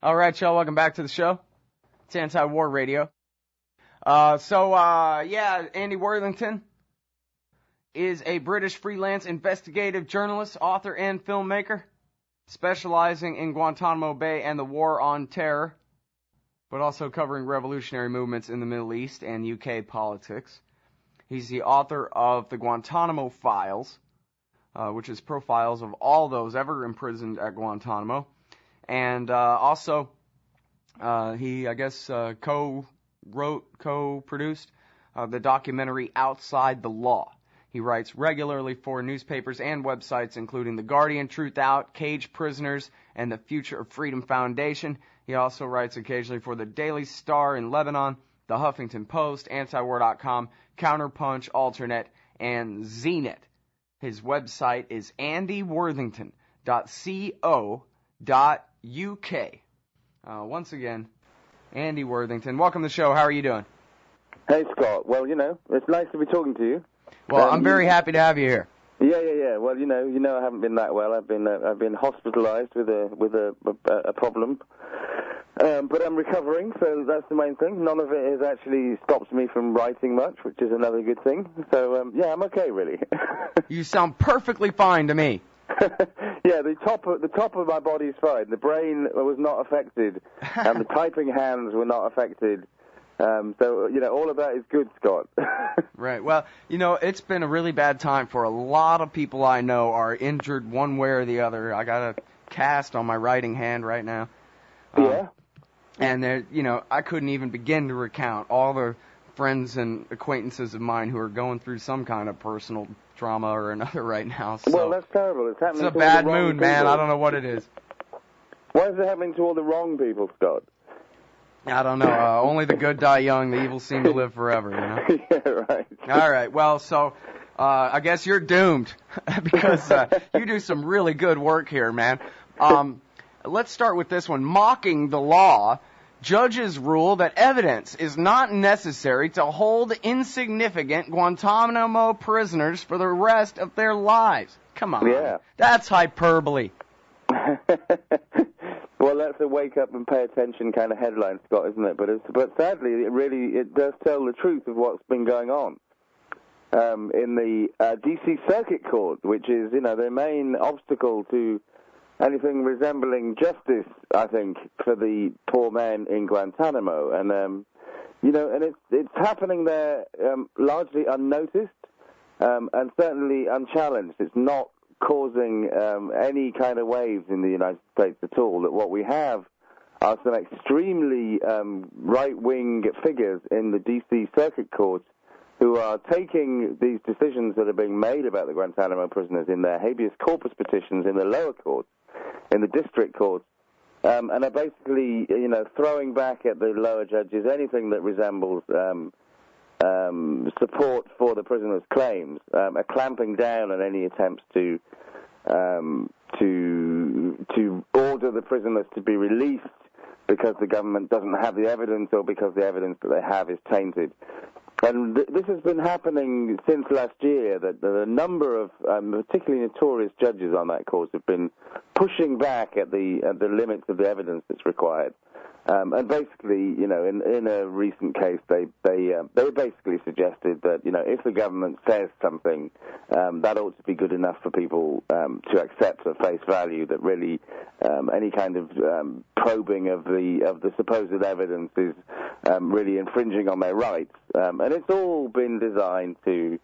All right, y'all, welcome back to the show. It's Anti-War Radio. Andy Worthington is a British freelance investigative journalist, author, and filmmaker, specializing in Guantanamo Bay and the War on Terror, but also covering revolutionary movements in the Middle East and UK politics. He's the author of the Guantanamo Files, which is profiles of all those ever imprisoned at Guantanamo. And he co-produced the documentary Outside the Law. He writes regularly for newspapers and websites, including The Guardian, Truth Out, Cage Prisoners, and the Future of Freedom Foundation. He also writes occasionally for the Daily Star in Lebanon, the Huffington Post, Antiwar.com, Counterpunch, Alternate, and Zenit. His website is andyworthington.co.uk. Once again, Andy Worthington. Welcome to the show. How are you doing? Hey, Scott. Well, it's nice to be talking to you. Well, I'm very happy to have you here. Yeah. Well, I haven't been that well. I've been hospitalized with a problem. But I'm recovering, so that's the main thing. None of it has actually stopped me from writing much, which is another good thing. So, I'm okay, really. You sound perfectly fine to me. Yeah, the top of my body's fine. The brain was not affected, and the typing hands were not affected. All of that is good, Scott. Right. Well, it's been a really bad time for a lot of people I know are injured one way or the other. I got a cast on my writing hand right now. Yeah. And I couldn't even begin to recount all the friends and acquaintances of mine who are going through some kind of personal trauma or another right now. So well, that's terrible. It's happening. It's a bad mood, man. I don't know what it is. Why is it happening to all the wrong people, Scott? I don't know. Only the good die young. The evil seem to live forever, Yeah, right. All right. Well, so I guess you're doomed because you do some really good work here, man. Let's start with this one. Mocking the law, judges rule that evidence is not necessary to hold insignificant Guantanamo prisoners for the rest of their lives. Come on. Yeah. That's hyperbole. Well, that's a wake up and pay attention kind of headline, Scott, isn't it? But sadly, it does tell the truth of what's been going on in the D.C. Circuit Court, which is, the main obstacle to anything resembling justice, I think, for the poor men in Guantanamo. And it's happening there largely unnoticed and certainly unchallenged. It's not causing any kind of waves in the United States at all. That what we have are some extremely right-wing figures in the D.C. Circuit Court who are taking these decisions that are being made about the Guantanamo prisoners in their habeas corpus petitions in the lower courts, in the district courts, and are basically, throwing back at the lower judges anything that resembles support for the prisoners' claims, are clamping down on any attempts to order the prisoners to be released because the government doesn't have the evidence or because the evidence that they have is tainted. And this has been happening since last year, that a number of particularly notorious judges on that course have been pushing back at the limits of the evidence that's required. And basically, in a recent case, they basically suggested that, if the government says something, that ought to be good enough for people to accept at face value, that really any kind of probing of the supposed evidence is really infringing on their rights. And it's all been designed to,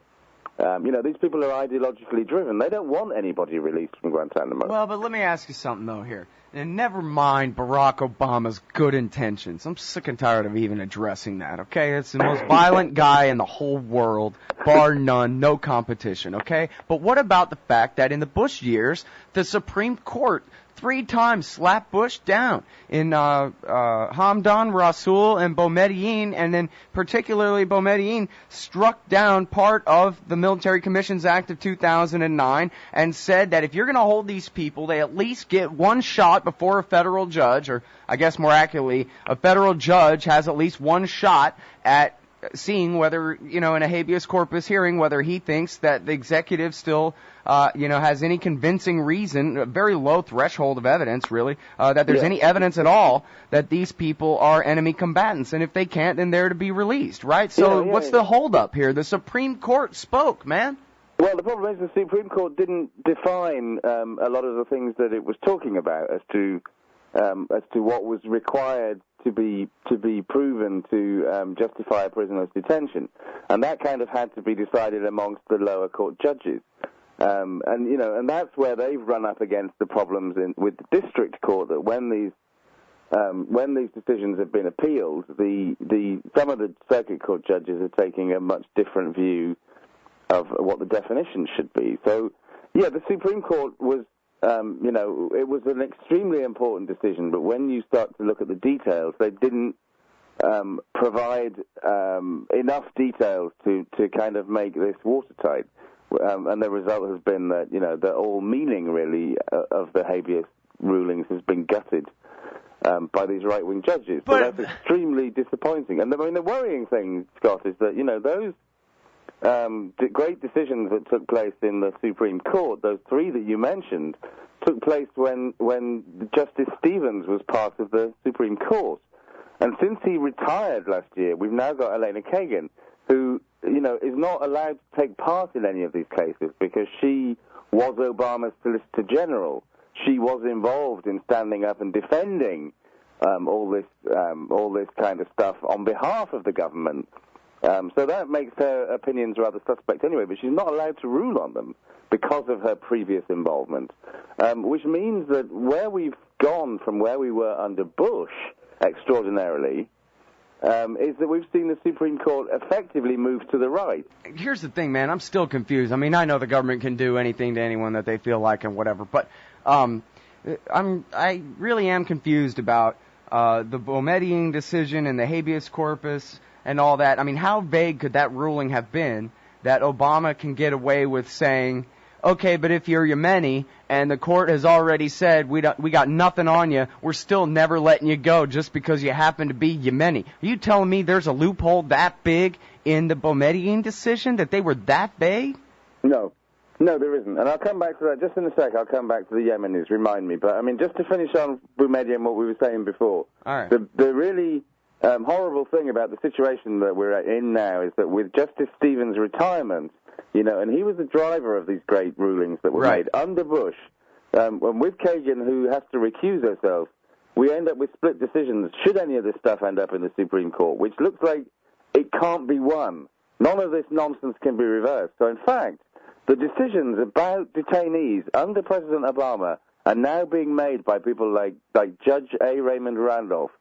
these people are ideologically driven. They don't want anybody released from Guantanamo. Well, but let me ask you something, though, here. And never mind Barack Obama's good intentions. I'm sick and tired of even addressing that, okay? It's the most violent guy in the whole world, bar none, no competition, okay? But what about the fact that in the Bush years, the Supreme Court 3 times slapped Bush down in Hamdan, Rasul, and Boumediene, and then particularly Boumediene struck down part of the Military Commissions Act of 2009 and said that if you're going to hold these people, they at least get one shot before a federal judge, or I guess more accurately, a federal judge has at least one shot at seeing whether, in a habeas corpus hearing, whether he thinks that the executive still, has any convincing reason, a very low threshold of evidence, really, that there's any evidence at all that these people are enemy combatants. And if they can't, then they're to be released, right? So what's the holdup here? The Supreme Court spoke, man. Well, the problem is the Supreme Court didn't define a lot of the things that it was talking about as to what was required to be proven to justify a prisoner's detention, and that kind of had to be decided amongst the lower court judges, and that's where they've run up against the problems with the district court, that when these decisions have been appealed, some of the circuit court judges are taking a much different view of what the definition should be. So, the Supreme Court was, it was an extremely important decision, but when you start to look at the details, they didn't provide enough details to kind of make this watertight. And the result has been that, the all meaning, really, of the habeas rulings has been gutted by these right-wing judges. So that's extremely disappointing. And the worrying thing, Scott, is that, those great decisions that took place in the Supreme Court, those three that you mentioned, took place when Justice Stevens was part of the Supreme Court. And since he retired last year, we've now got Elena Kagan, who, is not allowed to take part in any of these cases because she was Obama's Solicitor General. She was involved in standing up and defending all this kind of stuff on behalf of the government. So that makes her opinions rather suspect anyway, but she's not allowed to rule on them because of her previous involvement, which means that where we've gone from where we were under Bush, extraordinarily, is that we've seen the Supreme Court effectively move to the right. Here's the thing, man. I'm still confused. I mean, I know the government can do anything to anyone that they feel like and whatever, but I really am confused about the Boumediene decision and the habeas corpus and all that. I mean, how vague could that ruling have been that Obama can get away with saying, okay, but if you're Yemeni and the court has already said we got nothing on you, we're still never letting you go just because you happen to be Yemeni. Are you telling me there's a loophole that big in the Boumediene decision, that they were that vague? No, there isn't. And I'll come back to that just in a sec. I'll come back to the Yemenis, remind me. But, I mean, just to finish on Boumediene, what we were saying before, all right. The really horrible thing about the situation that we're in now is that with Justice Stevens' retirement, and he was the driver of these great rulings that were made under Bush, and with Kagan, who has to recuse herself, we end up with split decisions should any of this stuff end up in the Supreme Court, which looks like it can't be won. None of this nonsense can be reversed. So, in fact, the decisions about detainees under President Obama are now being made by people like Judge A. Raymond Randolph.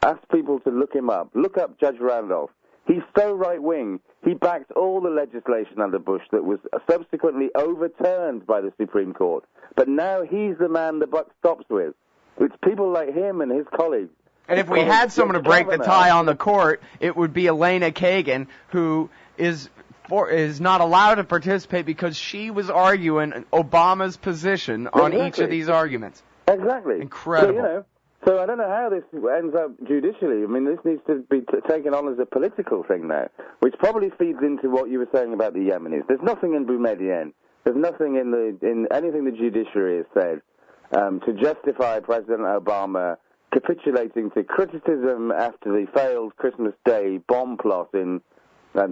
Ask people to look him up. Look up Judge Randolph. He's so right-wing, he backed all the legislation under Bush that was subsequently overturned by the Supreme Court. But now he's the man the buck stops with. It's people like him and his colleagues. And if we had someone to break the tie on the court, it would be Elena Kagan, who is not allowed to participate because she was arguing Obama's position on each of these arguments. Exactly. Incredible. So I don't know how this ends up judicially. I mean, this needs to be taken on as a political thing now, which probably feeds into what you were saying about the Yemenis. There's nothing in Boumediene. There's nothing in anything the judiciary has said to justify President Obama capitulating to criticism after the failed Christmas Day bomb plot in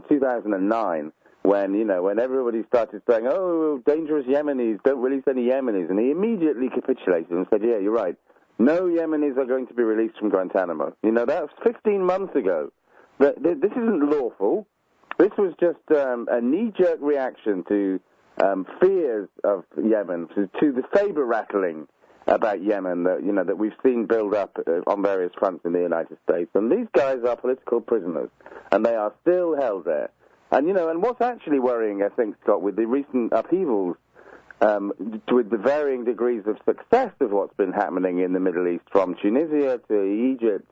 2009, when everybody started saying, "Oh, dangerous Yemenis, don't release any Yemenis," and he immediately capitulated and said, "Yeah, you're right. No Yemenis are going to be released from Guantanamo." That was 15 months ago. This isn't lawful. This was just a knee-jerk reaction to fears of Yemen, to the saber rattling about Yemen that we've seen build up on various fronts in the United States. And these guys are political prisoners, and they are still held there. And and what's actually worrying, I think, Scott, with the recent upheavals, with the varying degrees of success of what's been happening in the Middle East, from Tunisia to Egypt,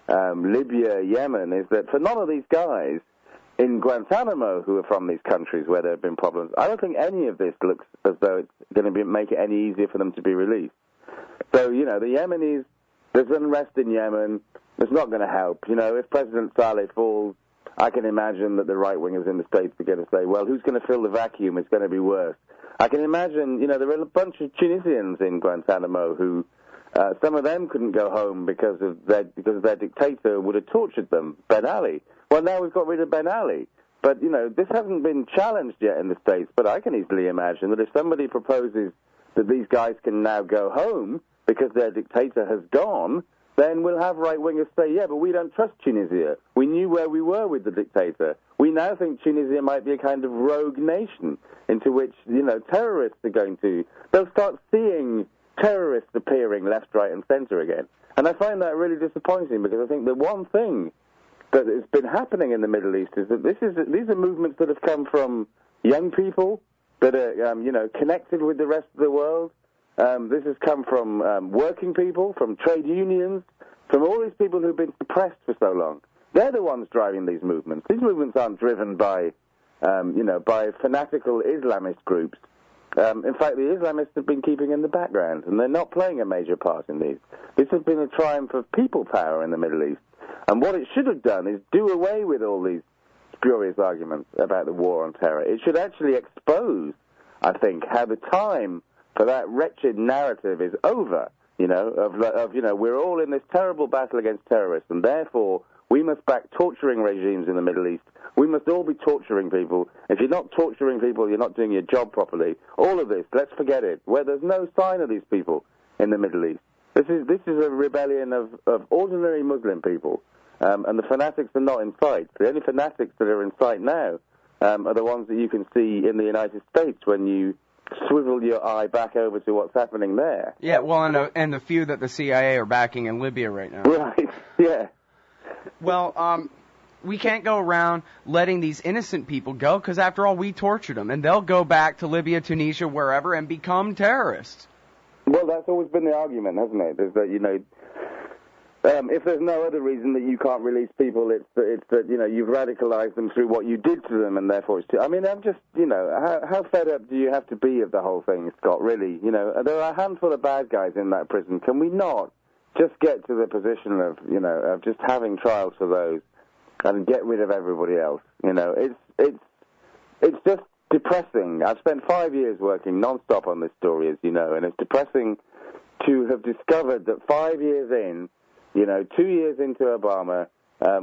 Libya, Yemen, is that for none of these guys in Guantanamo who are from these countries where there have been problems, I don't think any of this looks as though it's going to make it any easier for them to be released. So, the Yemenis, there's unrest in Yemen, it's not going to help. If President Saleh falls, I can imagine that the right-wingers in the States are going to say, well, who's going to fill the vacuum? It's going to be worse. I can imagine, there were a bunch of Tunisians in Guantanamo who, some of them couldn't go home because their dictator would have tortured them, Ben Ali. Well, now we've got rid of Ben Ali. But, this hasn't been challenged yet in the States, but I can easily imagine that if somebody proposes that these guys can now go home because their dictator has gone, then we'll have right-wingers say, yeah, but we don't trust Tunisia. We knew where we were with the dictator. We now think Tunisia might be a kind of rogue nation into which, terrorists are going to... They'll start seeing terrorists appearing left, right, and center again. And I find that really disappointing because I think the one thing that has been happening in the Middle East is that these are movements that have come from young people that are, connected with the rest of the world. This has come from working people, from trade unions, from all these people who've been suppressed for so long. They're the ones driving these movements. These movements aren't driven by, by fanatical Islamist groups. In fact, the Islamists have been keeping in the background, and they're not playing a major part in these. This has been a triumph of people power in the Middle East. And what it should have done is do away with all these spurious arguments about the war on terror. It should actually expose, I think, how the time for that wretched narrative is over, we're all in this terrible battle against terrorists, and therefore we must back torturing regimes in the Middle East. We must all be torturing people. If you're not torturing people, you're not doing your job properly. All of this, let's forget it. Where there's no sign of these people in the Middle East. This is a rebellion of ordinary Muslim people, and the fanatics are not in sight. The only fanatics that are in sight now are the ones that you can see in the United States when you swivel your eye back over to what's happening there. Yeah, well, and the few that the CIA are backing in Libya right now. Right, yeah. Well, we can't go around letting these innocent people go, because after all, we tortured them, and they'll go back to Libya, Tunisia, wherever, and become terrorists. Well, that's always been the argument, hasn't it? Is that, if there's no other reason that you can't release people, it's that, you've radicalized them through what you did to them, and therefore it's... I'm just, how fed up do you have to be of the whole thing, Scott, really? There are a handful of bad guys in that prison. Can we not just get to the position of just having trials for those and get rid of everybody else? It's just depressing. I've spent 5 years working non-stop on this story, as you know, and it's depressing to have discovered that 5 years in, 2 years into Obama,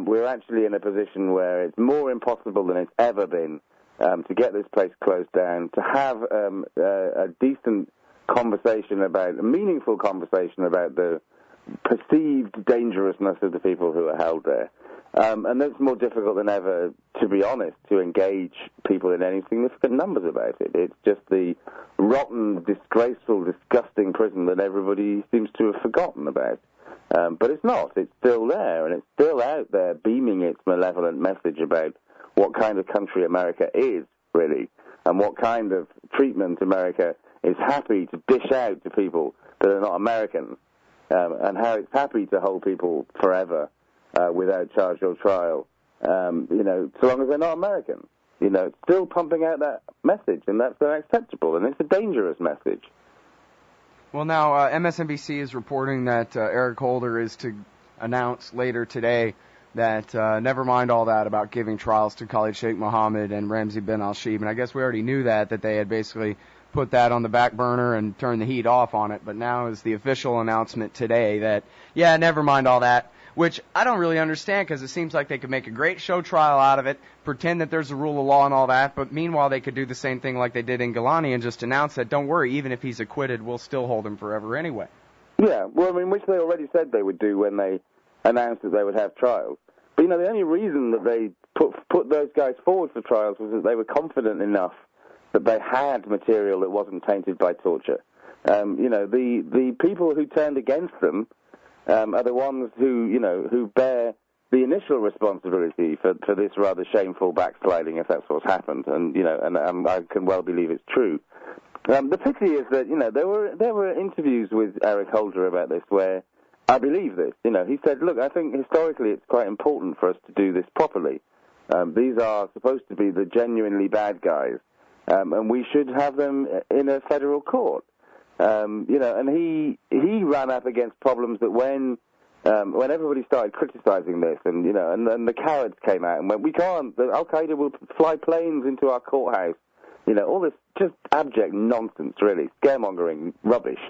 we're actually in a position where it's more impossible than it's ever been to get this place closed down, to have a decent conversation a meaningful conversation about the perceived dangerousness of the people who are held there. And it's more difficult than ever, to be honest, to engage people in any significant numbers about it. It's just the rotten, disgraceful, disgusting prison that everybody seems to have forgotten about. But it's not. It's still there, and it's still out there beaming its malevolent message about what kind of country America is, really, and what kind of treatment America is happy to dish out to people that are not Americans, and how it's happy to hold people forever without charge or trial, so long as they're not American. It's still pumping out that message, and that's unacceptable, and it's a dangerous message. Well, now, MSNBC is reporting that Eric Holder is to announce later today that never mind all that about giving trials to Khalid Shaikh Mohammed and Ramzi bin al-Shibh, and I guess we already knew that they had basically put that on the back burner and turned the heat off on it, but now is the official announcement today that, yeah, never mind all that, which I don't really understand, because it seems like they could make a great show trial out of it, pretend that there's a rule of law and all that, but meanwhile they could do the same thing like they did in Gilani and just announce that, don't worry, even if he's acquitted, we'll still hold him forever anyway. Yeah, well, which they already said they would do when they announced that they would have trials. But, the only reason that they put those guys forward for trials was that they were confident enough that they had material that wasn't tainted by torture. The people who turned against them are the ones who bear the initial responsibility for this rather shameful backsliding, if that's what's happened, and I can well believe it's true. The pity is that there were interviews with Eric Holder about this where I believe this. He said, look, I think historically it's quite important for us to do this properly. These are supposed to be the genuinely bad guys, and we should have them in a federal court. And he ran up against problems that when when everybody started criticizing this, and and the cowards came out and went, we can't. Al Qaeda will fly planes into our courthouse. All this just abject nonsense, really, scaremongering rubbish.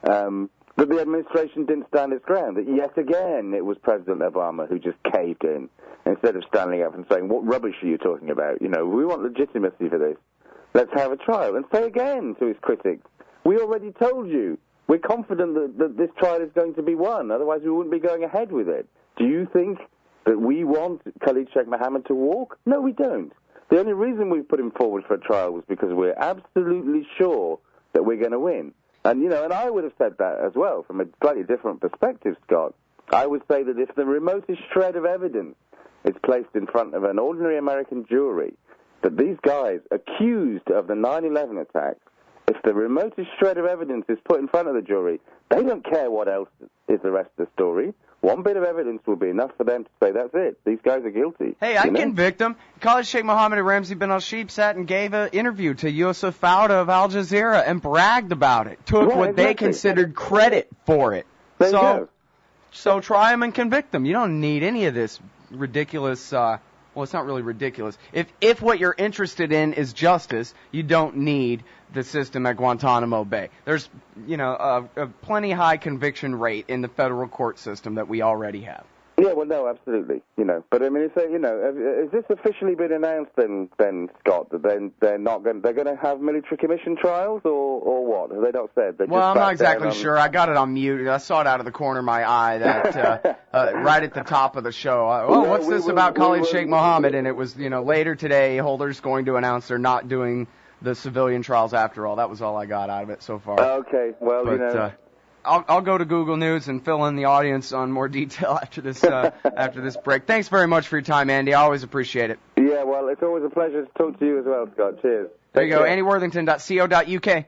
But the administration didn't stand its ground. That yet again, it was President Obama who just caved in instead of standing up and saying, "What rubbish are you talking about? We want legitimacy for this. Let's have a trial." And say again to his critics, "We already told you. We're confident that this trial is going to be won. Otherwise, we wouldn't be going ahead with it. Do you think that we want Khalid Shaikh Mohammed to walk? No, we don't. The only reason we put him forward for a trial was because we're absolutely sure that we're going to win." And, and I would have said that as well from a slightly different perspective, Scott. I would say that if the remotest shred of evidence is placed in front of an ordinary American jury, that these guys accused of the 9/11 attacks, if the remotest shred of evidence is put in front of the jury, they don't care what else is the rest of the story. One bit of evidence will be enough for them to say, that's it, these guys are guilty. Hey, I convict them. Khalid Shaikh Mohammed and Ramzi bin al-Sheikh sat and gave an interview to Yusuf Fauda of Al Jazeera and bragged about it. Took what they considered credit for it. There you go. So try them and convict them. You don't need any of this ridiculous... well, it's not really ridiculous. If what you're interested in is justice, you don't need the system at Guantanamo Bay. There's, a plenty high conviction rate in the federal court system that we already have. Yeah, well, no, absolutely. But I mean, has this officially been announced then, Scott, that they're going to have military commission trials or what? Have they not said? Well, I'm not exactly sure. I got it on mute. I saw it out of the corner of my eye that right at the top of the show. What's this about Khalid Shaikh Mohammed? And it was, later today, Holder's going to announce they're not doing the civilian trials after all. That was all I got out of it so far. Okay, well, I'll go to Google News and fill in the audience on more detail after this after this break. Thanks very much for your time, Andy. I always appreciate it. Yeah, well, it's always a pleasure to talk to you as well, Scott. Cheers. There you go, AndyWorthington.co.uk.